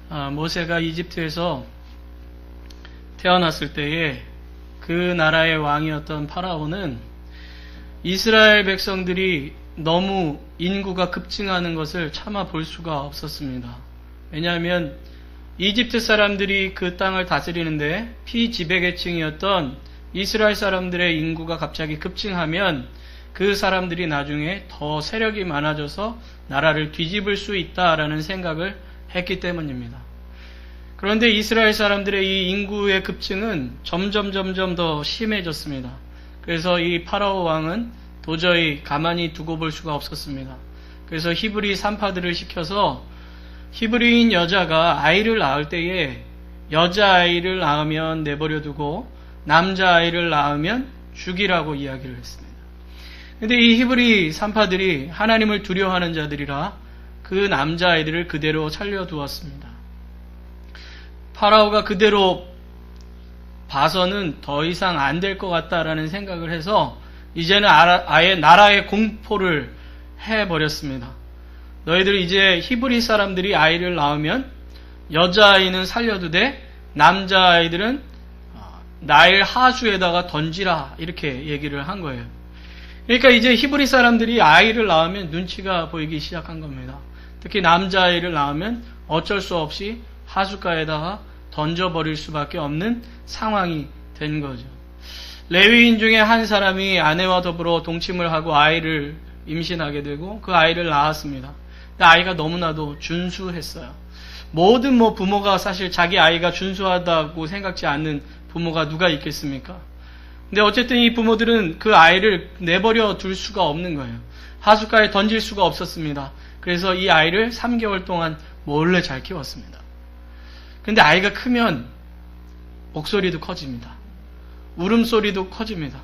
모세가 이집트에서 태어났을 때에 그 나라의 왕이었던 파라오는 이스라엘 백성들이 너무 인구가 급증하는 것을 참아 볼 수가 없었습니다. 왜냐하면 이집트 사람들이 그 땅을 다스리는데 피지배계층이었던 이스라엘 사람들의 인구가 갑자기 급증하면 그 사람들이 나중에 더 세력이 많아져서 나라를 뒤집을 수 있다라는 생각을 했기 때문입니다. 그런데 이스라엘 사람들의 이 인구의 급증은 점점 더 심해졌습니다. 그래서 이 파라오 왕은 도저히 가만히 두고 볼 수가 없었습니다. 그래서 히브리 산파들을 시켜서 히브리인 여자가 아이를 낳을 때에 여자아이를 낳으면 내버려 두고 남자아이를 낳으면 죽이라고 이야기를 했습니다. 그런데 이 히브리 산파들이 하나님을 두려워하는 자들이라 그 남자아이들을 그대로 살려두었습니다. 파라오가 그대로 봐서는 더 이상 안 될 것 같다라는 생각을 해서 이제는 아예 나라의 공포를 해버렸습니다. 너희들 이제 히브리 사람들이 아이를 낳으면 여자아이는 살려두되 남자아이들은 나일 하수에다가 던지라 이렇게 얘기를 한 거예요. 그러니까 이제 히브리 사람들이 아이를 낳으면 눈치가 보이기 시작한 겁니다. 특히 남자아이를 낳으면 어쩔 수 없이 하숫가에다가 던져버릴 수밖에 없는 상황이 된 거죠. 레위인 중에 한 사람이 아내와 더불어 동침을 하고 아이를 임신하게 되고 그 아이를 낳았습니다. 근데 아이가 너무나도 준수했어요. 모든 부모가 사실 자기 아이가 준수하다고 생각지 않는 부모가 누가 있겠습니까? 근데 어쨌든 이 부모들은 그 아이를 내버려 둘 수가 없는 거예요. 하숫가에 던질 수가 없었습니다. 그래서 이 아이를 3개월 동안 몰래 잘 키웠습니다. 근데 아이가 크면 목소리도 커집니다. 울음소리도 커집니다.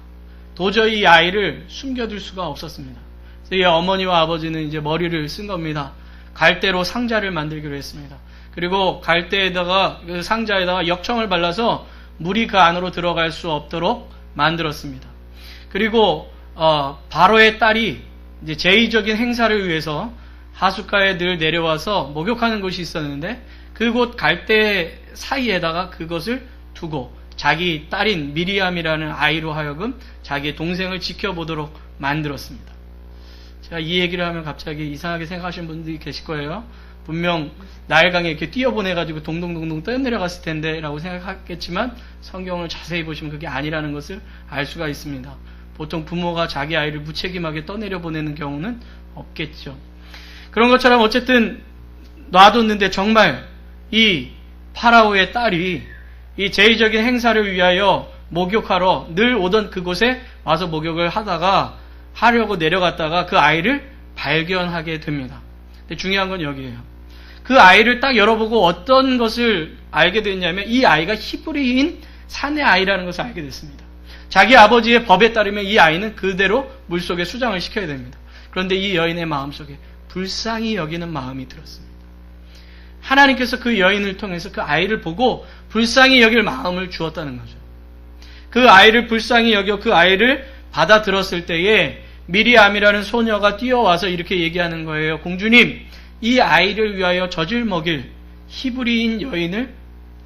도저히 이 아이를 숨겨둘 수가 없었습니다. 그래서 이 어머니와 아버지는 이제 머리를 쓴 겁니다. 갈대로 상자를 만들기로 했습니다. 그리고 갈대에다가 그 상자에다가 역청을 발라서 물이 그 안으로 들어갈 수 없도록 만들었습니다. 그리고 바로의 딸이 이제 제의적인 행사를 위해서 하숫가에 늘 내려와서 목욕하는 곳이 있었는데 그곳 갈대 사이에다가 그것을 두고 자기 딸인 미리암이라는 아이로 하여금 자기의 동생을 지켜보도록 만들었습니다. 제가 이 얘기를 하면 갑자기 이상하게 생각하시는 분들이 계실 거예요. 분명 나일강에 이렇게 뛰어보내가지고 동동동동 떠내려갔을 텐데 라고 생각하겠지만 성경을 자세히 보시면 그게 아니라는 것을 알 수가 있습니다. 보통 부모가 자기 아이를 무책임하게 떠내려 보내는 경우는 없겠죠. 그런 것처럼 어쨌든 놔뒀는데 정말 이 파라오의 딸이 이 제의적인 행사를 위하여 목욕하러 늘 오던 그곳에 와서 목욕을 하려고 내려갔다가 그 아이를 발견하게 됩니다. 근데 중요한 건 여기에요. 그 아이를 딱 열어보고 어떤 것을 알게 됐냐면 이 아이가 히브리인 사내 아이라는 것을 알게 됐습니다. 자기 아버지의 법에 따르면 이 아이는 그대로 물속에 수장을 시켜야 됩니다. 그런데 이 여인의 마음속에 불쌍히 여기는 마음이 들었습니다. 하나님께서 그 여인을 통해서 그 아이를 보고 불쌍히 여길 마음을 주었다는 거죠. 그 아이를 불쌍히 여겨 그 아이를 받아들었을 때에 미리암이라는 소녀가 뛰어와서 이렇게 얘기하는 거예요. 공주님, 이 아이를 위하여 젖을 먹일 히브리인 여인을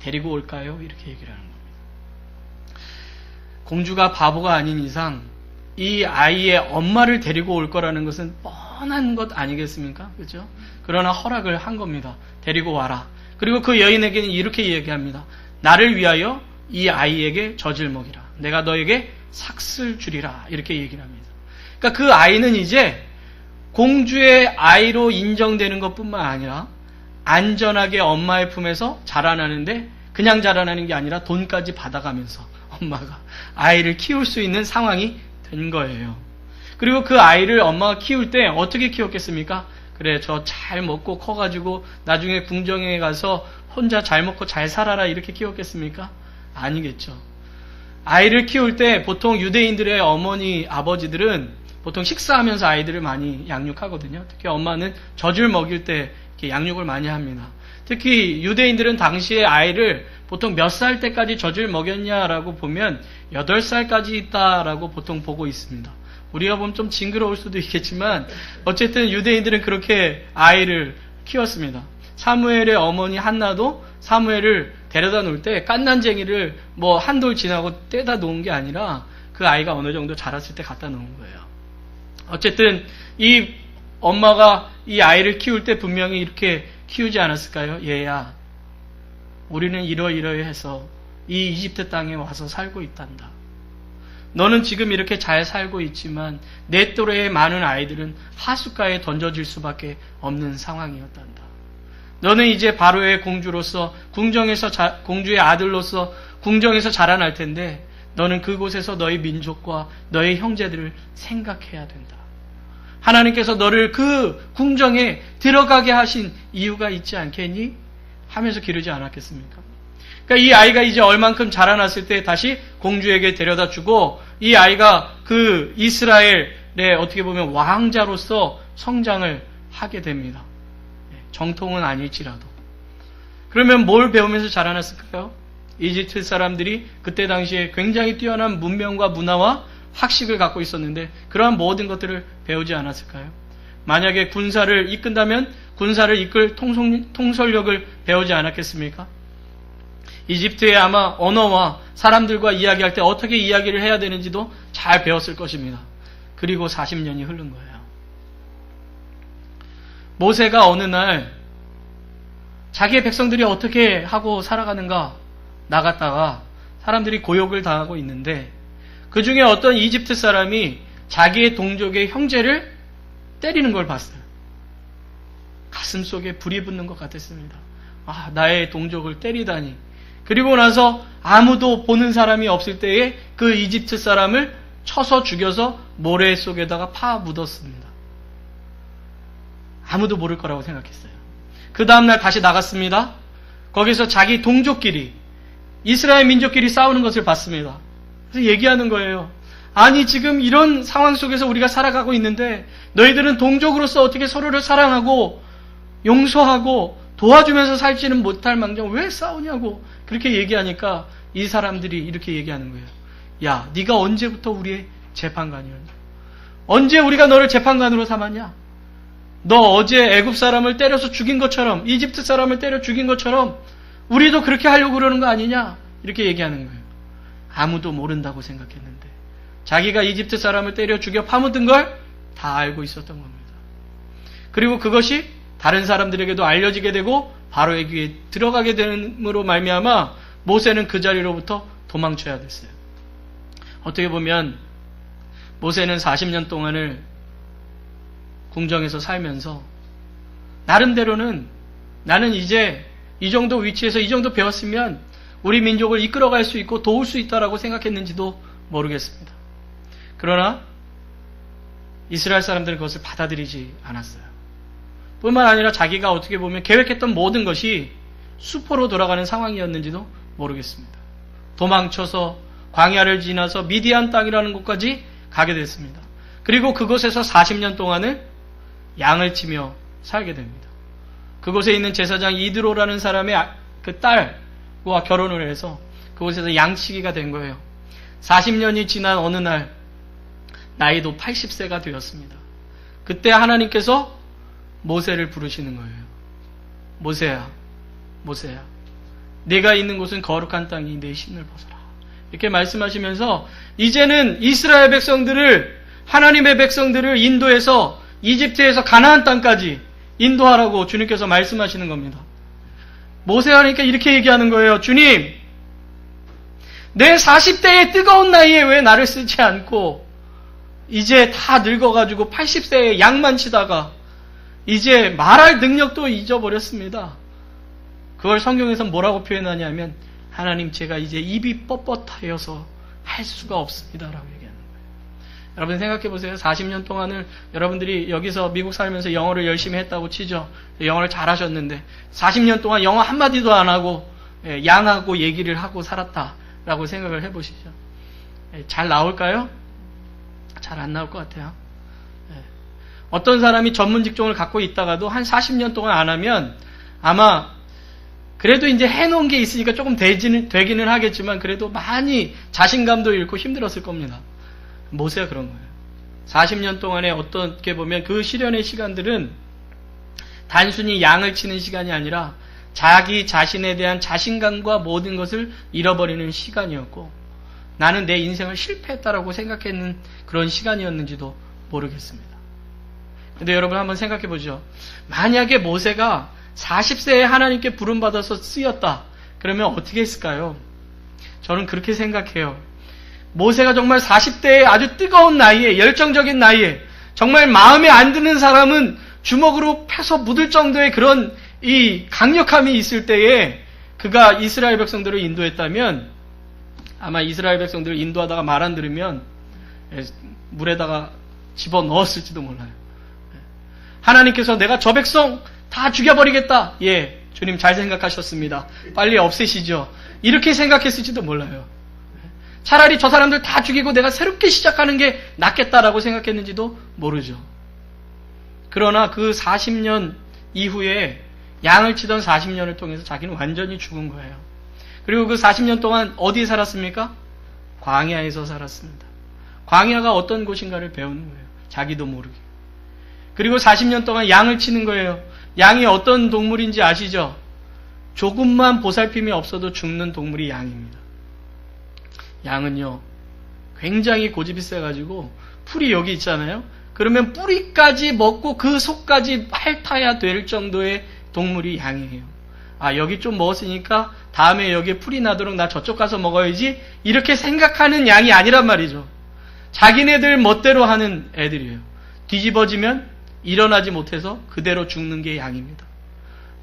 데리고 올까요? 이렇게 얘기를 하는 겁니다. 공주가 바보가 아닌 이상 이 아이의 엄마를 데리고 올 거라는 것은 뻔한 것 아니겠습니까? 그렇죠? 그러나 허락을 한 겁니다. 데리고 와라. 그리고 그 여인에게는 이렇게 얘기합니다. 나를 위하여 이 아이에게 젖을 먹이라. 내가 너에게 삭슬 주리라. 이렇게 얘기를 합니다. 그러니까 그 아이는 이제 공주의 아이로 인정되는 것뿐만 아니라 안전하게 엄마의 품에서 자라나는데 그냥 자라나는 게 아니라 돈까지 받아가면서 엄마가 아이를 키울 수 있는 상황이 된 거예요. 그리고 그 아이를 엄마가 키울 때 어떻게 키웠겠습니까? 그래, 저 잘 먹고 커가지고 나중에 궁정에 가서 혼자 잘 먹고 잘 살아라 이렇게 키웠겠습니까? 아니겠죠. 아이를 키울 때 보통 유대인들의 어머니, 아버지들은 보통 식사하면서 아이들을 많이 양육하거든요. 특히 엄마는 젖을 먹일 때 이렇게 양육을 많이 합니다. 특히 유대인들은 당시에 아이를 보통 몇 살 때까지 젖을 먹였냐라고 보면 8살까지 있다라고 보통 보고 있습니다. 우리가 보면 좀 징그러울 수도 있겠지만 어쨌든 유대인들은 그렇게 아이를 키웠습니다. 사무엘의 어머니 한나도 사무엘을 데려다 놓을 때 깐난쟁이를 뭐 한돌 지나고 떼다 놓은 게 아니라 그 아이가 어느 정도 자랐을 때 갖다 놓은 거예요. 어쨌든 이 엄마가 이 아이를 키울 때 분명히 이렇게 키우지 않았을까요? 얘야, 우리는 이러이러해서 이 이집트 땅에 와서 살고 있단다. 너는 지금 이렇게 잘 살고 있지만 내 또래의 많은 아이들은 하숫가에 던져질 수밖에 없는 상황이었단다. 너는 이제 바로의 공주로서 공주의 아들로서 궁정에서 자라날 텐데 너는 그곳에서 너희 민족과 너희 형제들을 생각해야 된다. 하나님께서 너를 그 궁정에 들어가게 하신 이유가 있지 않겠니? 하면서 기르지 않았겠습니까? 그러니까 이 아이가 이제 얼만큼 자라났을 때 다시 공주에게 데려다 주고 이 아이가 그 이스라엘의 어떻게 보면 왕자로서 성장을 하게 됩니다. 정통은 아닐지라도. 그러면 뭘 배우면서 자라났을까요? 이집트 사람들이 그때 당시에 굉장히 뛰어난 문명과 문화와 학식을 갖고 있었는데 그러한 모든 것들을 배우지 않았을까요? 만약에 군사를 이끈다면 군사를 이끌 통솔력을 배우지 않았겠습니까? 이집트의 아마 언어와 사람들과 이야기할 때 어떻게 이야기를 해야 되는지도 잘 배웠을 것입니다. 그리고 40년이 흐른 거예요. 모세가 어느 날 자기의 백성들이 어떻게 하고 살아가는가 나갔다가 사람들이 고욕을 당하고 있는데 그 중에 어떤 이집트 사람이 자기의 동족의 형제를 때리는 걸 봤어요. 가슴 속에 불이 붙는 것 같았습니다. 아, 나의 동족을 때리다니. 그리고 나서 아무도 보는 사람이 없을 때에 그 이집트 사람을 쳐서 죽여서 모래 속에다가 파 묻었습니다. 아무도 모를 거라고 생각했어요. 그 다음날 다시 나갔습니다. 거기서 자기 동족끼리 이스라엘 민족끼리 싸우는 것을 봤습니다. 그래서 얘기하는 거예요. 아니 지금 이런 상황 속에서 우리가 살아가고 있는데 너희들은 동족으로서 어떻게 서로를 사랑하고 용서하고 도와주면서 살지는 못할 망정 왜 싸우냐고 그렇게 얘기하니까 이 사람들이 이렇게 얘기하는 거예요. 야, 네가 언제부터 우리의 재판관이었냐? 언제 우리가 너를 재판관으로 삼았냐? 너 어제 애굽 사람을 때려서 죽인 것처럼 이집트 사람을 때려 죽인 것처럼 우리도 그렇게 하려고 그러는 거 아니냐? 이렇게 얘기하는 거예요. 아무도 모른다고 생각했는데 자기가 이집트 사람을 때려 죽여 파묻은 걸 다 알고 있었던 겁니다. 그리고 그것이 다른 사람들에게도 알려지게 되고 바로의 귀에 들어가게 됨으로 말미암아 모세는 그 자리로부터 도망쳐야 됐어요. 어떻게 보면 모세는 40년 동안을 궁정에서 살면서 나름대로는 나는 이제 이 정도 위치에서 이 정도 배웠으면 우리 민족을 이끌어갈 수 있고 도울 수 있다라고 생각했는지도 모르겠습니다. 그러나 이스라엘 사람들은 그것을 받아들이지 않았어요. 뿐만 아니라 자기가 어떻게 보면 계획했던 모든 것이 수포로 돌아가는 상황이었는지도 모르겠습니다. 도망쳐서 광야를 지나서 미디안 땅이라는 곳까지 가게 됐습니다. 그리고 그곳에서 40년 동안을 양을 치며 살게 됩니다. 그곳에 있는 제사장 이드로라는 사람의 그 딸과 결혼을 해서 그곳에서 양치기가 된 거예요. 40년이 지난 어느 날 나이도 80세가 되었습니다. 그때 하나님께서 모세를 부르시는 거예요. 모세야, 모세야, 네가 있는 곳은 거룩한 땅이 내 신을 벗어라. 이렇게 말씀하시면서 이제는 이스라엘 백성들을 하나님의 백성들을 인도해서 이집트에서 가나안 땅까지 인도하라고 주님께서 말씀하시는 겁니다. 모세가 그러니까 이렇게 얘기하는 거예요. 주님, 내 40대의 뜨거운 나이에 왜 나를 쓰지 않고 이제 다 늙어가지고 80세에 양만 치다가 이제 말할 능력도 잊어버렸습니다. 그걸 성경에서 뭐라고 표현하냐면 하나님 제가 이제 입이 뻣뻣하여서 할 수가 없습니다라고 얘기하는 거예요. 여러분 생각해 보세요. 40년 동안을 여러분들이 여기서 미국 살면서 영어를 열심히 했다고 치죠. 영어를 잘하셨는데 40년 동안 영어 한마디도 안 하고 양하고 얘기를 하고 살았다라고 생각을 해보시죠. 잘 나올까요? 잘 안 나올 것 같아요. 어떤 사람이 전문 직종을 갖고 있다가도 한 40년 동안 안 하면 아마 그래도 이제 해놓은 게 있으니까 조금 되기는 하겠지만 그래도 많이 자신감도 잃고 힘들었을 겁니다. 모세가 그런 거예요. 40년 동안에 어떻게 보면 그 시련의 시간들은 단순히 양을 치는 시간이 아니라 자기 자신에 대한 자신감과 모든 것을 잃어버리는 시간이었고, 나는 내 인생을 실패했다라고 생각했는 그런 시간이었는지도 모르겠습니다. 근데 여러분 한번 생각해 보죠. 만약에 모세가 40세에 하나님께 부름받아서 쓰였다. 그러면 어떻게 했을까요? 저는 그렇게 생각해요. 모세가 정말 40대에 아주 뜨거운 나이에, 열정적인 나이에, 정말 마음에 안 드는 사람은 주먹으로 패서 묻을 정도의 그런 이 강력함이 있을 때에 그가 이스라엘 백성들을 인도했다면, 아마 이스라엘 백성들을 인도하다가 말 안 들으면 물에다가 집어 넣었을지도 몰라요. 하나님께서 내가 저 백성 다 죽여버리겠다. 예, 주님 잘 생각하셨습니다. 빨리 없애시죠. 이렇게 생각했을지도 몰라요. 차라리 저 사람들 다 죽이고 내가 새롭게 시작하는 게 낫겠다라고 생각했는지도 모르죠. 그러나 그 40년 이후에 양을 치던 40년을 통해서 자기는 완전히 죽은 거예요. 그리고 그 40년 동안 어디에 살았습니까? 광야에서 살았습니다. 광야가 어떤 곳인가를 배우는 거예요. 자기도 모르게. 그리고 40년 동안 양을 치는 거예요. 양이 어떤 동물인지 아시죠? 조금만 보살핌이 없어도 죽는 동물이 양입니다. 양은요, 굉장히 고집이 세가지고 풀이 여기 있잖아요. 그러면 뿌리까지 먹고 그 속까지 핥아야 될 정도의 동물이 양이에요. 아, 여기 좀 먹었으니까 다음에 여기에 풀이 나도록 나 저쪽 가서 먹어야지, 이렇게 생각하는 양이 아니란 말이죠. 자기네들 멋대로 하는 애들이에요. 뒤집어지면 일어나지 못해서 그대로 죽는 게 양입니다.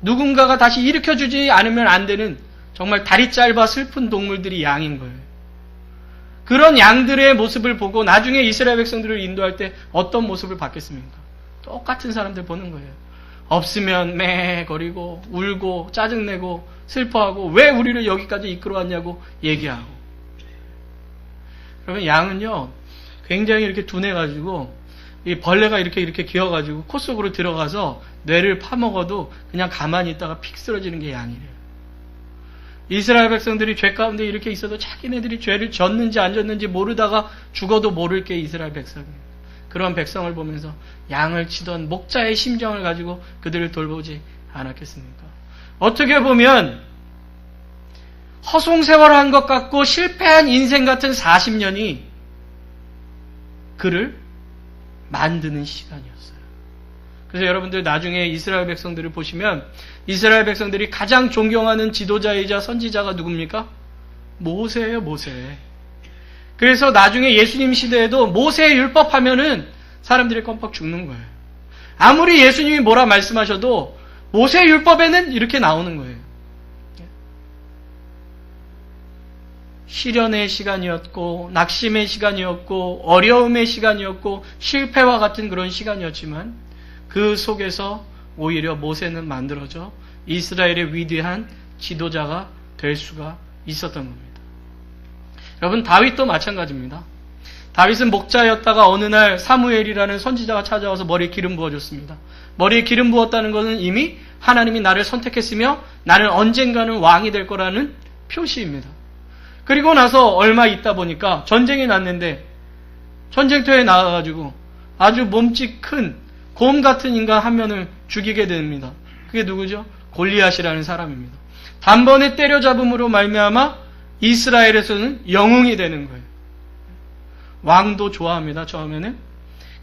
누군가가 다시 일으켜주지 않으면 안 되는 정말 다리 짧아 슬픈 동물들이 양인 거예요. 그런 양들의 모습을 보고 나중에 이스라엘 백성들을 인도할 때 어떤 모습을 받겠습니까? 똑같은 사람들 보는 거예요. 없으면 매거리고 울고 짜증내고 슬퍼하고 왜 우리를 여기까지 이끌어왔냐고 얘기하고. 그러면 양은요, 굉장히 이렇게 둔해가지고 이 벌레가 이렇게 기어가지고 코 속으로 들어가서 뇌를 파먹어도 그냥 가만히 있다가 픽 쓰러지는 게 양이래요. 이스라엘 백성들이 죄 가운데 이렇게 있어도 자기네들이 죄를 졌는지 안 졌는지 모르다가 죽어도 모를 게 이스라엘 백성이에요. 그런 백성을 보면서 양을 치던 목자의 심정을 가지고 그들을 돌보지 않았겠습니까? 어떻게 보면 허송세월한 것 같고 실패한 인생 같은 40년이 그를 만드는 시간이었어요. 그래서 여러분들 나중에 이스라엘 백성들을 보시면 이스라엘 백성들이 가장 존경하는 지도자이자 선지자가 누굽니까? 모세예요, 모세. 그래서 나중에 예수님 시대에도 모세의 율법 하면은 사람들이 껌뻑 죽는 거예요. 아무리 예수님이 뭐라 말씀하셔도 모세의 율법에는 이렇게 나오는 거예요. 시련의 시간이었고 낙심의 시간이었고 어려움의 시간이었고 실패와 같은 그런 시간이었지만 그 속에서 오히려 모세는 만들어져 이스라엘의 위대한 지도자가 될 수가 있었던 겁니다. 여러분, 다윗도 마찬가지입니다. 다윗은 목자였다가 어느 날 사무엘이라는 선지자가 찾아와서 머리에 기름 부어줬습니다. 머리에 기름 부었다는 것은 이미 하나님이 나를 선택했으며 나는 언젠가는 왕이 될 거라는 표시입니다. 그리고 나서 얼마 있다 보니까 전쟁이 났는데 전쟁터에 나와가지고 아주 몸집 큰 곰 같은 인간 한 명을 죽이게 됩니다. 그게 누구죠? 골리앗이라는 사람입니다. 단번에 때려잡음으로 말미암아 이스라엘에서는 영웅이 되는 거예요. 왕도 좋아합니다, 처음에는.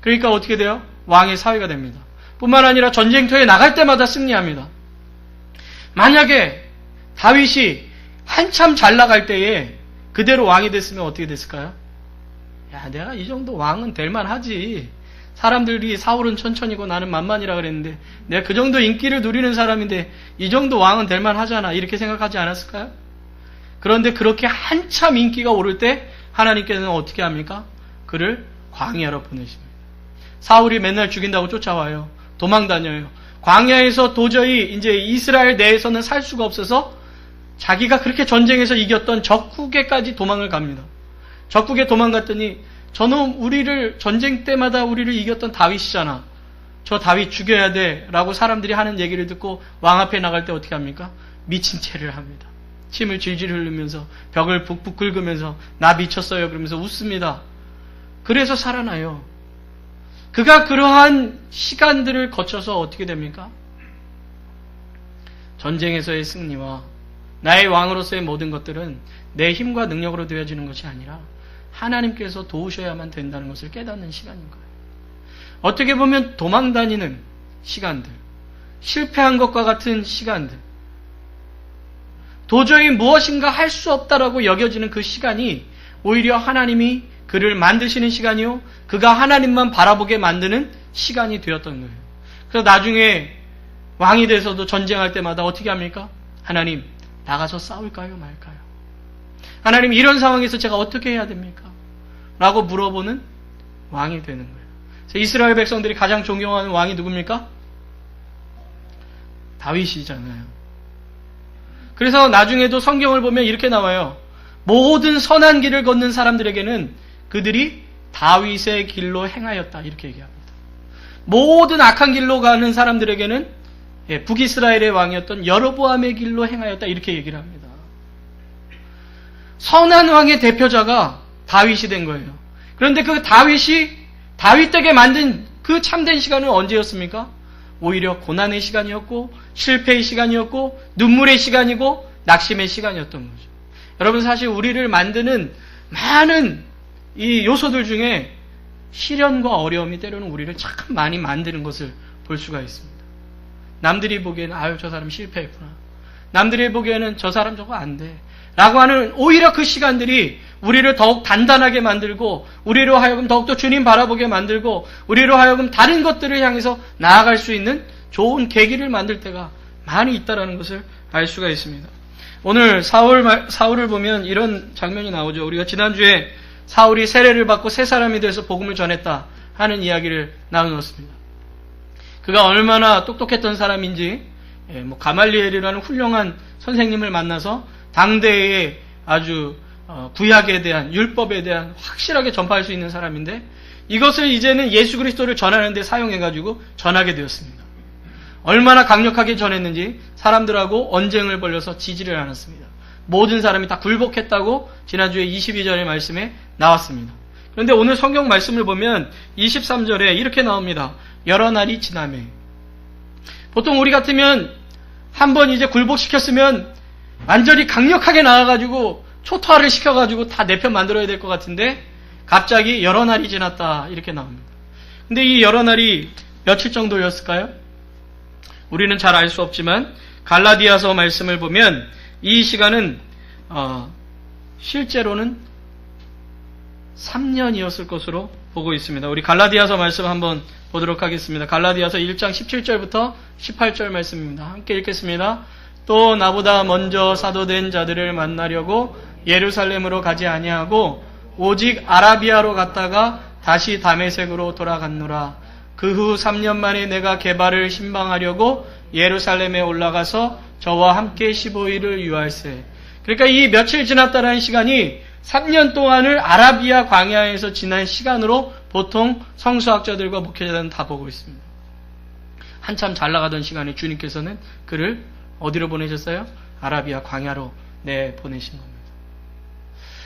그러니까 어떻게 돼요? 왕의 사위가 됩니다. 뿐만 아니라 전쟁터에 나갈 때마다 승리합니다. 만약에 다윗이 한참 잘 나갈 때에 그대로 왕이 됐으면 어떻게 됐을까요? 야, 내가 이 정도 왕은 될만 하지. 사람들이 사울은 천천히고 나는 만만이라 그랬는데 내가 그 정도 인기를 누리는 사람인데 이 정도 왕은 될만 하잖아. 이렇게 생각하지 않았을까요? 그런데 그렇게 한참 인기가 오를 때 하나님께서는 어떻게 합니까? 그를 광야로 보내십니다. 사울이 맨날 죽인다고 쫓아와요. 도망 다녀요. 광야에서 도저히 이제 이스라엘 내에서는 살 수가 없어서 자기가 그렇게 전쟁에서 이겼던 적국에까지 도망을 갑니다. 적국에 도망갔더니 저놈 우리를 전쟁 때마다 우리를 이겼던 다윗이잖아. 저 다윗 죽여야 돼 라고 사람들이 하는 얘기를 듣고 왕 앞에 나갈 때 어떻게 합니까? 미친 체를 합니다. 침을 질질 흘리면서 벽을 북북 긁으면서 나 미쳤어요 그러면서 웃습니다. 그래서 살아나요. 그가 그러한 시간들을 거쳐서 어떻게 됩니까? 전쟁에서의 승리와 나의 왕으로서의 모든 것들은 내 힘과 능력으로 되어지는 것이 아니라 하나님께서 도우셔야만 된다는 것을 깨닫는 시간인 거예요. 어떻게 보면 도망다니는 시간들, 실패한 것과 같은 시간들, 도저히 무엇인가 할 수 없다라고 여겨지는 그 시간이 오히려 하나님이 그를 만드시는 시간이요, 그가 하나님만 바라보게 만드는 시간이 되었던 거예요. 그래서 나중에 왕이 돼서도 전쟁할 때마다 어떻게 합니까? 하나님, 나가서 싸울까요, 말까요? 하나님, 이런 상황에서 제가 어떻게 해야 됩니까? 라고 물어보는 왕이 되는 거예요. 그래서 이스라엘 백성들이 가장 존경하는 왕이 누굽니까? 다윗이잖아요. 그래서 나중에도 성경을 보면 이렇게 나와요. 모든 선한 길을 걷는 사람들에게는 그들이 다윗의 길로 행하였다, 이렇게 얘기합니다. 모든 악한 길로 가는 사람들에게는 북이스라엘의 왕이었던 여로보암의 길로 행하였다, 이렇게 얘기를 합니다. 선한 왕의 대표자가 다윗이 된 거예요. 그런데 그 다윗이 다윗 되게 만든 그 참된 시간은 언제였습니까? 오히려 고난의 시간이었고, 실패의 시간이었고, 눈물의 시간이고, 낙심의 시간이었던 거죠. 여러분, 사실 우리를 만드는 많은 이 요소들 중에 시련과 어려움이 때로는 우리를 참 많이 만드는 것을 볼 수가 있습니다. 남들이 보기에는 아유, 저 사람 실패했구나, 남들이 보기에는 저 사람 저거 안 돼 라고 하는 오히려 그 시간들이 우리를 더욱 단단하게 만들고, 우리로 하여금 더욱더 주님 바라보게 만들고, 우리로 하여금 다른 것들을 향해서 나아갈 수 있는 좋은 계기를 만들 때가 많이 있다는 것을 알 수가 있습니다. 오늘 사울을 보면 이런 장면이 나오죠. 우리가 지난주에 사울이 세례를 받고 새 사람이 돼서 복음을 전했다 하는 이야기를 나누었습니다. 그가 얼마나 똑똑했던 사람인지, 가말리엘이라는 훌륭한 선생님을 만나서 당대의 아주 구약에 대한, 율법에 대한 확실하게 전파할 수 있는 사람인데, 이것을 이제는 예수 그리스도를 전하는 데 사용해가지고 전하게 되었습니다. 얼마나 강력하게 전했는지 사람들하고 언쟁을 벌여서 지지를 않았습니다. 모든 사람이 다 굴복했다고 지난주에 22절의 말씀에 나왔습니다. 그런데 오늘 성경 말씀을 보면 23절에 이렇게 나옵니다. 여러 날이 지나매. 보통 우리 같으면 한번 이제 굴복시켰으면 완전히 강력하게 나와가지고 초토화를 시켜가지고 다 내 편 만들어야 될 것 같은데, 갑자기 여러 날이 지났다, 이렇게 나옵니다. 근데 이 여러 날이 며칠 정도였을까요? 우리는 잘 알 수 없지만 갈라디아서 말씀을 보면 이 시간은 실제로는 3년이었을 것으로 보고 있습니다. 우리 갈라디아서 말씀 한번 보도록 하겠습니다. 갈라디아서 1장 17절부터 18절 말씀입니다. 함께 읽겠습니다. 또 나보다 먼저 사도된 자들을 만나려고 예루살렘으로 가지 아니하고 오직 아라비아로 갔다가 다시 다메섹으로 돌아갔노라. 그 후 3년 만에 내가 게바를 신방하려고 예루살렘에 올라가서 저와 함께 15일을 유할세. 그러니까 이 며칠 지났다는 시간이 3년 동안을 아라비아 광야에서 지난 시간으로 보통 성수학자들과 목회자들은 다 보고 있습니다. 한참 잘 나가던 시간에 주님께서는 그를 어디로 보내셨어요? 아라비아 광야로 보내신 겁니다.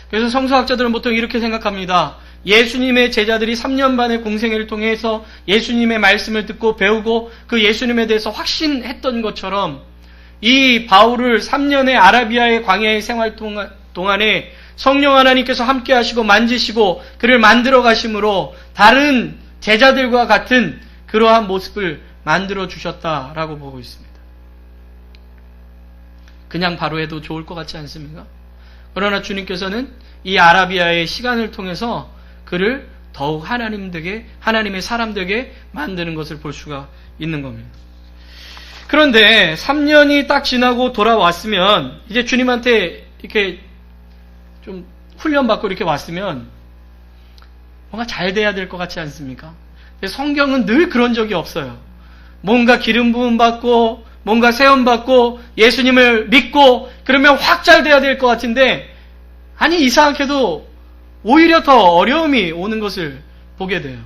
그래서 성서학자들은 보통 이렇게 생각합니다. 예수님의 제자들이 3년 반의 공생애를 통해서 예수님의 말씀을 듣고 배우고 그 예수님에 대해서 확신했던 것처럼 이 바울을 3년의 아라비아의 광야의 생활 동안에 성령 하나님께서 함께 하시고 만지시고 그를 만들어 가심으로 다른 제자들과 같은 그러한 모습을 만들어 주셨다라고 보고 있습니다. 그냥 바로 해도 좋을 것 같지 않습니까? 그러나 주님께서는 이 아라비아의 시간을 통해서 그를 더욱 하나님의 사람 되게 만드는 것을 볼 수가 있는 겁니다. 그런데 3년이 딱 지나고 돌아왔으면 이제 주님한테 이렇게 좀 훈련받고 이렇게 왔으면 뭔가 잘 돼야 될 것 같지 않습니까? 근데 성경은 늘 그런 적이 없어요. 뭔가 기름 부음 받고 뭔가 세움 받고 예수님을 믿고 그러면 확 잘 돼야 될 것 같은데, 아니 이상하게도 오히려 더 어려움이 오는 것을 보게 돼요.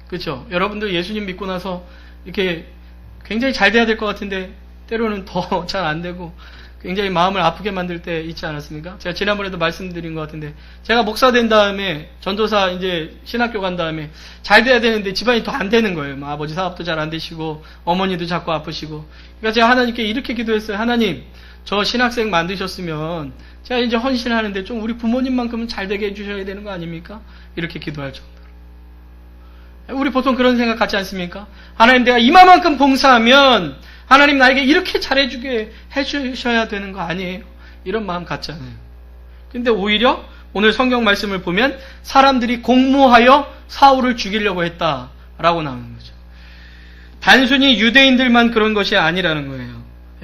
그렇죠? 여러분들 예수님 믿고 나서 이렇게 굉장히 잘 돼야 될 것 같은데 때로는 더 잘 안 되고 굉장히 마음을 아프게 만들 때 있지 않았습니까? 제가 지난번에도 말씀드린 것 같은데, 제가 목사 된 다음에, 전도사 이제 신학교 간 다음에 잘 돼야 되는데 집안이 더 안 되는 거예요. 뭐 아버지 사업도 잘 안 되시고, 어머니도 자꾸 아프시고. 그러니까 제가 하나님께 이렇게 기도했어요. 하나님, 저 신학생 만드셨으면 제가 이제 헌신하는데 좀 우리 부모님만큼은 잘 되게 해주셔야 되는 거 아닙니까? 이렇게 기도할 정도로. 우리 보통 그런 생각 같지 않습니까? 하나님, 내가 이만큼 봉사하면 하나님 나에게 이렇게 잘해주게 해주셔야 되는 거 아니에요? 이런 마음 같잖아요. 근데 오히려 오늘 성경 말씀을 보면 사람들이 공모하여 사울을 죽이려고 했다라고 나오는 거죠. 단순히 유대인들만 그런 것이 아니라는 거예요.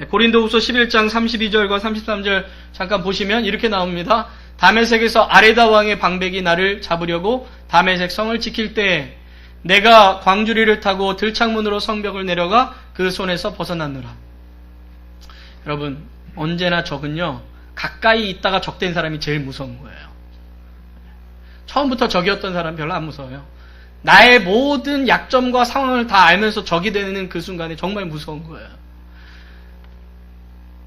고린도후서 11장 32절과 33절 잠깐 보시면 이렇게 나옵니다. 다메섹에서 아레다 왕의 방백이 나를 잡으려고 다메섹 성을 지킬 때 내가 광주리를 타고 들창문으로 성벽을 내려가 그 손에서 벗어났노라. 여러분, 언제나 적은요, 가까이 있다가 적된 사람이 제일 무서운 거예요. 처음부터 적이었던 사람 별로 안 무서워요. 나의 모든 약점과 상황을 다 알면서 적이 되는 그 순간에 정말 무서운 거예요.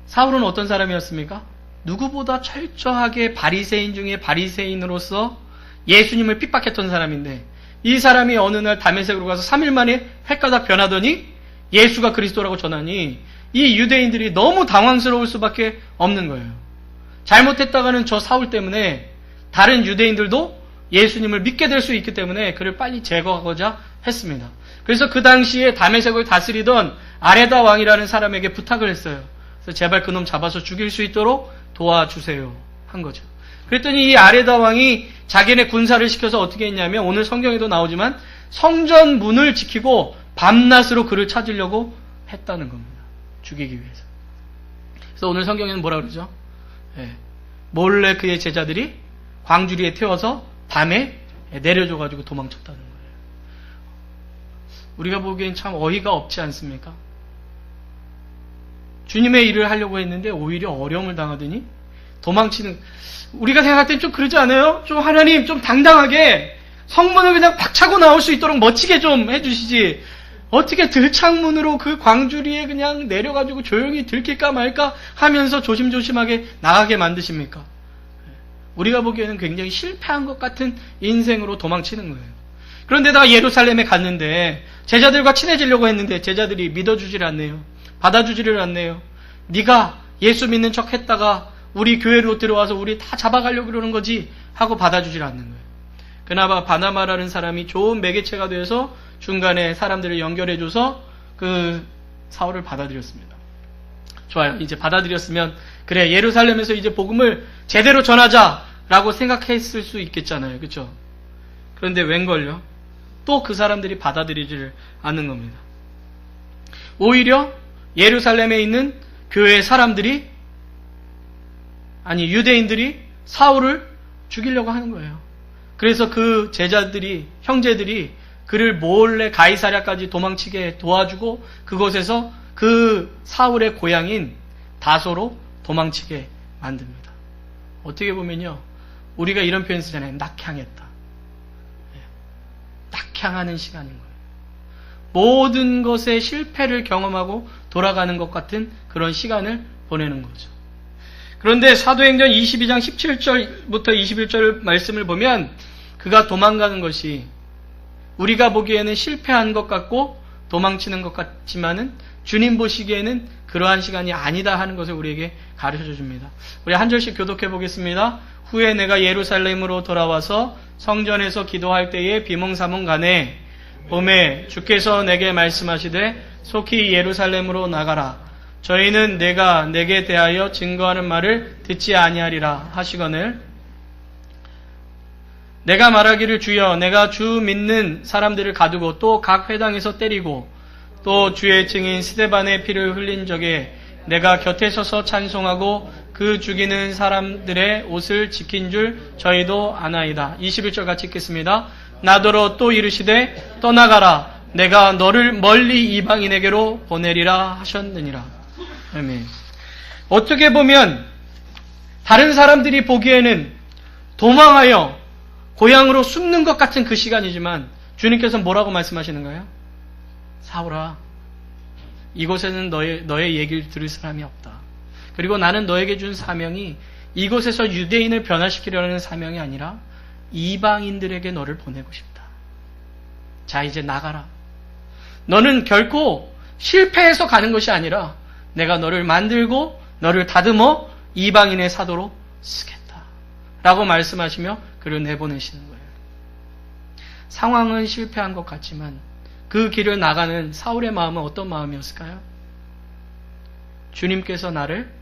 사울은 어떤 사람이었습니까? 누구보다 철저하게 바리새인 중에 바리새인으로서 예수님을 핍박했던 사람인데, 이 사람이 어느 날 다메섹으로 가서 3일 만에 횟가닥 변하더니 예수가 그리스도라고 전하니 이 유대인들이 너무 당황스러울 수밖에 없는 거예요. 잘못했다가는 저 사울 때문에 다른 유대인들도 예수님을 믿게 될 수 있기 때문에 그를 빨리 제거하고자 했습니다. 그래서 그 당시에 다메섹을 다스리던 아레다 왕이라는 사람에게 부탁을 했어요. 그래서 제발 그놈 잡아서 죽일 수 있도록 도와주세요 한 거죠. 그랬더니 이 아레다 왕이 자기네 군사를 시켜서 어떻게 했냐면, 오늘 성경에도 나오지만 성전 문을 지키고 밤낮으로 그를 찾으려고 했다는 겁니다. 죽이기 위해서. 그래서 오늘 성경에는 뭐라 그러죠? 몰래 그의 제자들이 광주리에 태워서 밤에 내려줘가지고 도망쳤다는 거예요. 우리가 보기엔 참 어이가 없지 않습니까? 주님의 일을 하려고 했는데 오히려 어려움을 당하더니 도망치는, 우리가 생각할 땐 좀 그러지 않아요? 좀 하나님 좀 당당하게 성문을 그냥 팍 차고 나올 수 있도록 멋지게 좀 해주시지, 어떻게 들창문으로 그 광주리에 그냥 내려가지고 조용히 들킬까 말까 하면서 조심조심하게 나가게 만드십니까? 우리가 보기에는 굉장히 실패한 것 같은 인생으로 도망치는 거예요. 그런데다가 예루살렘에 갔는데 제자들과 친해지려고 했는데 제자들이 믿어주질 않네요. 받아주지를 않네요. 네가 예수 믿는 척 했다가 우리 교회로 들어와서 우리 다 잡아가려고 그러는 거지 하고 받아주질 않는 거예요. 그나마 바나바라는 사람이 좋은 매개체가 되어서 중간에 사람들을 연결해줘서 그 사울을 받아들였습니다. 좋아요. 이제 받아들였으면 그래, 예루살렘에서 이제 복음을 제대로 전하자라고 생각했을 수 있겠잖아요. 그렇죠? 그런데 웬걸요? 또 그 사람들이 받아들이지를 않는 겁니다. 오히려 예루살렘에 있는 교회 사람들이, 아니 유대인들이 사울을 죽이려고 하는 거예요. 그래서 그 제자들이, 형제들이 그를 몰래 가이사랴까지 도망치게 도와주고 그곳에서 그 사울의 고향인 다소로 도망치게 만듭니다. 어떻게 보면요, 우리가 이런 표현 쓰잖아요. 낙향했다. 낙향하는 시간인 거예요. 모든 것의 실패를 경험하고 돌아가는 것 같은 그런 시간을 보내는 거죠. 그런데 사도행전 22장 17절부터 21절 말씀을 보면 그가 도망가는 것이 우리가 보기에는 실패한 것 같고 도망치는 것 같지만은 주님 보시기에는 그러한 시간이 아니다 하는 것을 우리에게 가르쳐 줍니다. 우리 한 절씩 교독해 보겠습니다. 후에 내가 예루살렘으로 돌아와서 성전에서 기도할 때에 비몽사몽간에 봄에 주께서 내게 말씀하시되 속히 예루살렘으로 나가라. 저희는 내가 내게 대하여 증거하는 말을 듣지 아니하리라 하시거늘 내가 말하기를 주여 내가 주 믿는 사람들을 가두고 또 각 회당에서 때리고 또 주의 증인 스데반의 피를 흘린 적에 내가 곁에 서서 찬송하고 그 죽이는 사람들의 옷을 지킨 줄 저희도 아나이다. 21절 같이 읽겠습니다. 나더러 또 이르시되 떠나가라. 내가 너를 멀리 이방인에게로 보내리라 하셨느니라. 아멘. 어떻게 보면 다른 사람들이 보기에는 도망하여 고향으로 숨는 것 같은 그 시간이지만 주님께서 뭐라고 말씀하시는가요? 사울아, 이곳에는 너의 얘기를 들을 사람이 없다. 그리고 나는 너에게 준 사명이 이곳에서 유대인을 변화시키려는 사명이 아니라 이방인들에게 너를 보내고 싶다. 자, 이제 나가라. 너는 결코 실패해서 가는 것이 아니라 내가 너를 만들고 너를 다듬어 이방인의 사도로 쓰겠다. 라고 말씀하시며 그를 내보내시는 거예요. 상황은 실패한 것 같지만 그 길을 나가는 사울의 마음은 어떤 마음이었을까요? 주님께서 나를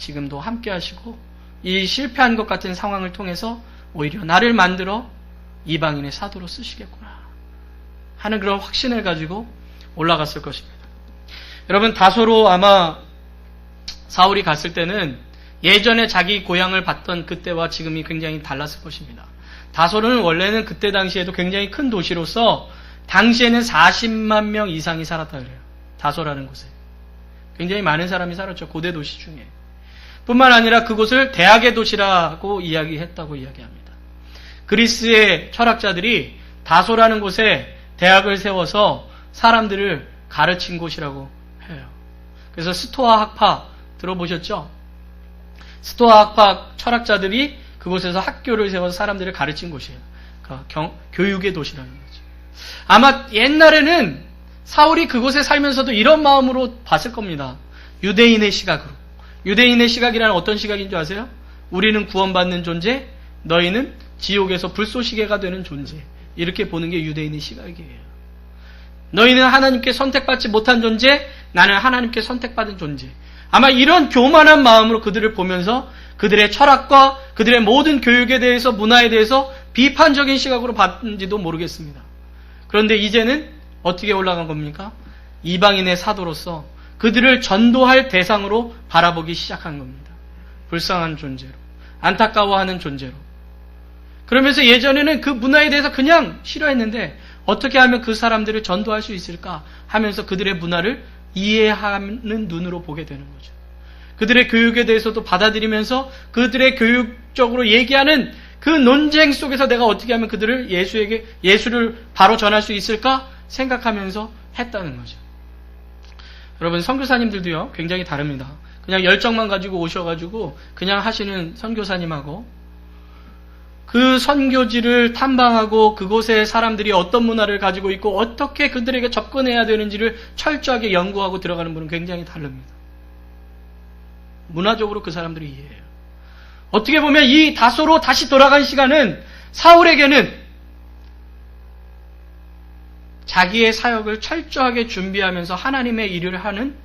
지금도 함께 하시고 이 실패한 것 같은 상황을 통해서 오히려 나를 만들어 이방인의 사도로 쓰시겠구나 하는 그런 확신을 가지고 올라갔을 것입니다. 여러분, 다소로 아마 사울이 갔을 때는 예전에 자기 고향을 봤던 그때와 지금이 굉장히 달랐을 것입니다. 다소는 원래는 그때 당시에도 굉장히 큰 도시로서 당시에는 40만 명 이상이 살았다 그래요. 다소라는 곳에. 굉장히 많은 사람이 살았죠. 고대 도시 중에. 뿐만 아니라 그곳을 대학의 도시라고 이야기했다고 이야기합니다. 그리스의 철학자들이 다소라는 곳에 대학을 세워서 사람들을 가르친 곳이라고 해요. 그래서 스토아 학파 들어보셨죠? 스토아 학파 철학자들이 그곳에서 학교를 세워서 사람들을 가르친 곳이에요. 그러니까 교육의 도시라는 거죠. 아마 옛날에는 사울이 그곳에 살면서도 이런 마음으로 봤을 겁니다. 유대인의 시각으로. 유대인의 시각이라는 어떤 시각인 줄 아세요? 우리는 구원받는 존재, 너희는 지옥에서 불쏘시개가 되는 존재. 이렇게 보는 게 유대인의 시각이에요. 너희는 하나님께 선택받지 못한 존재, 나는 하나님께 선택받은 존재. 아마 이런 교만한 마음으로 그들을 보면서 그들의 철학과 그들의 모든 교육에 대해서, 문화에 대해서 비판적인 시각으로 봤는지도 모르겠습니다. 그런데 이제는 어떻게 올라간 겁니까? 이방인의 사도로서 그들을 전도할 대상으로 바라보기 시작한 겁니다. 불쌍한 존재로, 안타까워하는 존재로. 그러면서 예전에는 그 문화에 대해서 그냥 싫어했는데 어떻게 하면 그 사람들을 전도할 수 있을까 하면서 그들의 문화를 이해하는 눈으로 보게 되는 거죠. 그들의 교육에 대해서도 받아들이면서 그들의 교육적으로 얘기하는 그 논쟁 속에서 내가 어떻게 하면 그들을 예수를 바로 전할 수 있을까 생각하면서 했다는 거죠. 여러분, 선교사님들도요 굉장히 다릅니다. 그냥 열정만 가지고 오셔가지고 그냥 하시는 선교사님하고 그 선교지를 탐방하고 그곳의 사람들이 어떤 문화를 가지고 있고 어떻게 그들에게 접근해야 되는지를 철저하게 연구하고 들어가는 분은 굉장히 다릅니다. 문화적으로 그 사람들이 이해해요. 어떻게 보면 이 다소로 다시 돌아간 시간은 사울에게는 자기의 사역을 철저하게 준비하면서 하나님의 일을 하는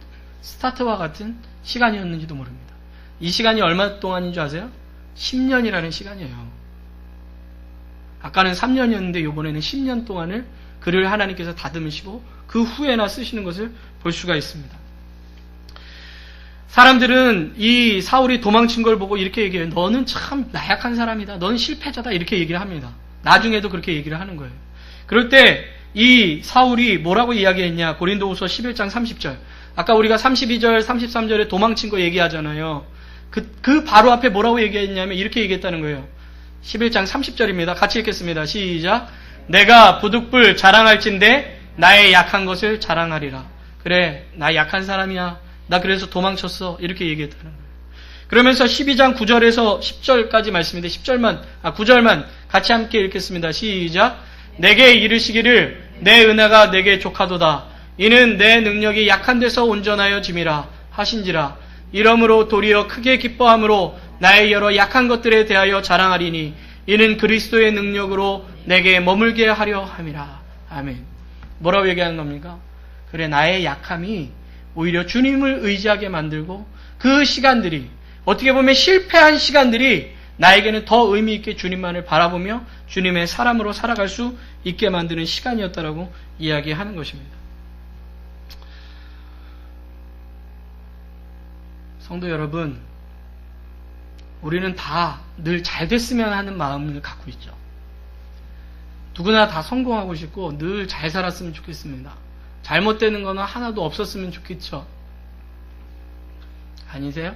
스타트와 같은 시간이었는지도 모릅니다. 이 시간이 얼마 동안인 줄 아세요? 10년이라는 시간이에요. 아까는 3년이었는데 이번에는 10년 동안을 그를 하나님께서 다듬으시고 그 후에나 쓰시는 것을 볼 수가 있습니다. 사람들은 이 사울이 도망친 걸 보고 이렇게 얘기해요. 너는 참 나약한 사람이다. 너는 실패자다. 이렇게 얘기를 합니다. 나중에도 그렇게 얘기를 하는 거예요. 그럴 때 이 사울이 뭐라고 이야기했냐. 고린도후서 11장 30절. 아까 우리가 32절, 33절에 도망친 거 얘기하잖아요. 그 바로 앞에 뭐라고 얘기했냐면 이렇게 얘기했다는 거예요. 11장 30절입니다. 같이 읽겠습니다. 시작. 내가 부득불 자랑할진대 나의 약한 것을 자랑하리라. 그래, 나 약한 사람이야. 나 그래서 도망쳤어. 이렇게 얘기했다는 거예요. 그러면서 12장 9절에서 10절까지 말씀인데 9절만 같이 함께 읽겠습니다. 시작. 내게 이르시기를 내 은혜가 내게 족하도다. 이는 내 능력이 약한 데서 온전하여 짐이라 하신지라. 이러므로 도리어 크게 기뻐함으로 나의 여러 약한 것들에 대하여 자랑하리니 이는 그리스도의 능력으로 내게 머물게 하려 함이라. 아멘. 뭐라고 얘기하는 겁니까? 그래, 나의 약함이 오히려 주님을 의지하게 만들고 그 시간들이, 어떻게 보면 실패한 시간들이 나에게는 더 의미 있게 주님만을 바라보며 주님의 사람으로 살아갈 수 있게 만드는 시간이었다라고 이야기하는 것입니다. 성도 여러분, 우리는 다 늘 잘 됐으면 하는 마음을 갖고 있죠. 누구나 다 성공하고 싶고 늘 잘 살았으면 좋겠습니다. 잘못되는 거는 하나도 없었으면 좋겠죠. 아니세요?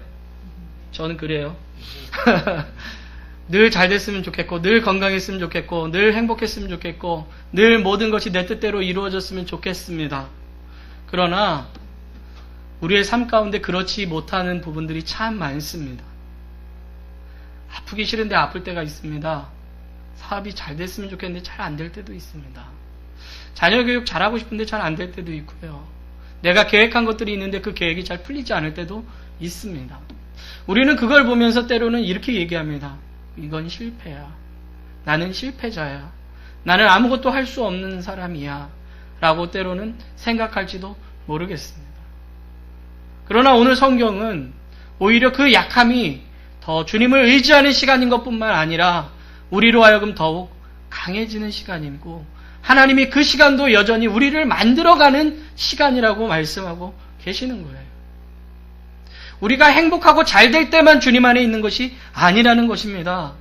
저는 그래요. 늘 잘 됐으면 좋겠고 늘 건강했으면 좋겠고 늘 행복했으면 좋겠고 늘 모든 것이 내 뜻대로 이루어졌으면 좋겠습니다. 그러나 우리의 삶 가운데 그렇지 못하는 부분들이 참 많습니다. 아프기 싫은데 아플 때가 있습니다. 사업이 잘 됐으면 좋겠는데 잘 안 될 때도 있습니다. 자녀 교육 잘하고 싶은데 잘 안 될 때도 있고요. 내가 계획한 것들이 있는데 그 계획이 잘 풀리지 않을 때도 있습니다. 우리는 그걸 보면서 때로는 이렇게 얘기합니다. 이건 실패야. 나는 실패자야. 나는 아무것도 할 수 없는 사람이야. 라고 때로는 생각할지도 모르겠습니다. 그러나 오늘 성경은 오히려 그 약함이 더 주님을 의지하는 시간인 것뿐만 아니라 우리로 하여금 더욱 강해지는 시간이고 하나님이 그 시간도 여전히 우리를 만들어가는 시간이라고 말씀하고 계시는 거예요. 우리가 행복하고 잘 될 때만 주님 안에 있는 것이 아니라는 것입니다.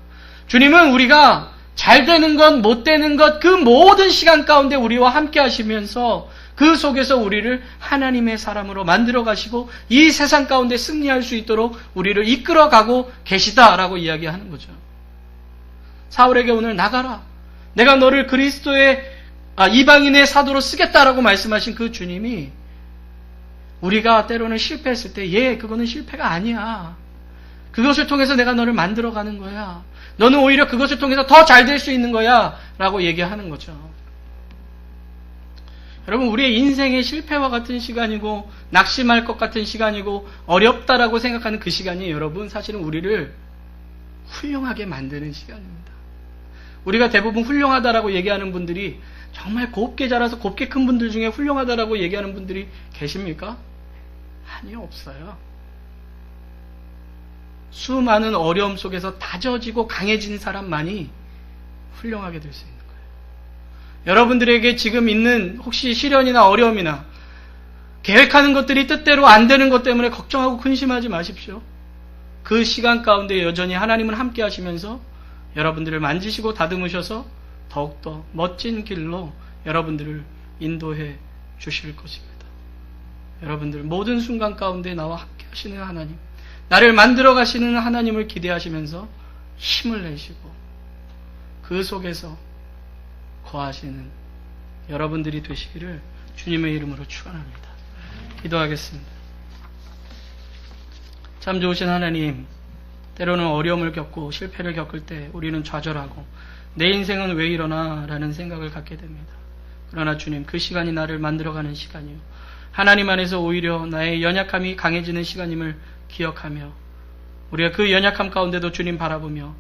주님은 우리가 잘 되는 것, 못 되는 것, 그 모든 시간 가운데 우리와 함께 하시면서 그 속에서 우리를 하나님의 사람으로 만들어 가시고 이 세상 가운데 승리할 수 있도록 우리를 이끌어 가고 계시다라고 이야기하는 거죠. 사울에게 오늘 나가라. 내가 너를 그리스도의 이방인의 사도로 쓰겠다라고 말씀하신 그 주님이 우리가 때로는 실패했을 때 그거는 실패가 아니야. 그것을 통해서 내가 너를 만들어가는 거야. 너는 오히려 그것을 통해서 더 잘 될 수 있는 거야 라고 얘기하는 거죠. 여러분, 우리의 인생의 실패와 같은 시간이고 낙심할 것 같은 시간이고 어렵다라고 생각하는 그 시간이 여러분 사실은 우리를 훌륭하게 만드는 시간입니다. 우리가 대부분 훌륭하다라고 얘기하는 분들이 정말 곱게 자라서 곱게 큰 분들 중에 훌륭하다라고 얘기하는 분들이 계십니까? 아니요, 없어요. 수많은 어려움 속에서 다져지고 강해진 사람만이 훌륭하게 될 수 있는 거예요. 여러분들에게 지금 있는 혹시 시련이나 어려움이나 계획하는 것들이 뜻대로 안 되는 것 때문에 걱정하고 근심하지 마십시오. 그 시간 가운데 여전히 하나님은 함께 하시면서 여러분들을 만지시고 다듬으셔서 더욱더 멋진 길로 여러분들을 인도해 주실 것입니다. 여러분들 모든 순간 가운데 나와 함께 하시는 하나님, 나를 만들어 가시는 하나님을 기대하시면서 힘을 내시고 그 속에서 거하시는 여러분들이 되시기를 주님의 이름으로 축원합니다. 기도하겠습니다. 참 좋으신 하나님, 때로는 어려움을 겪고 실패를 겪을 때 우리는 좌절하고 내 인생은 왜 이러나 라는 생각을 갖게 됩니다. 그러나 주님, 그 시간이 나를 만들어가는 시간이요, 하나님 안에서 오히려 나의 연약함이 강해지는 시간임을 기억하며 우리가 그 연약함 가운데도 주님 바라보며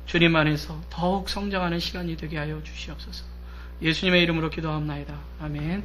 주님 안에서 더욱 성장하는 시간이 되게 하여 주시옵소서. 예수님의 이름으로 기도합나이다. 아멘.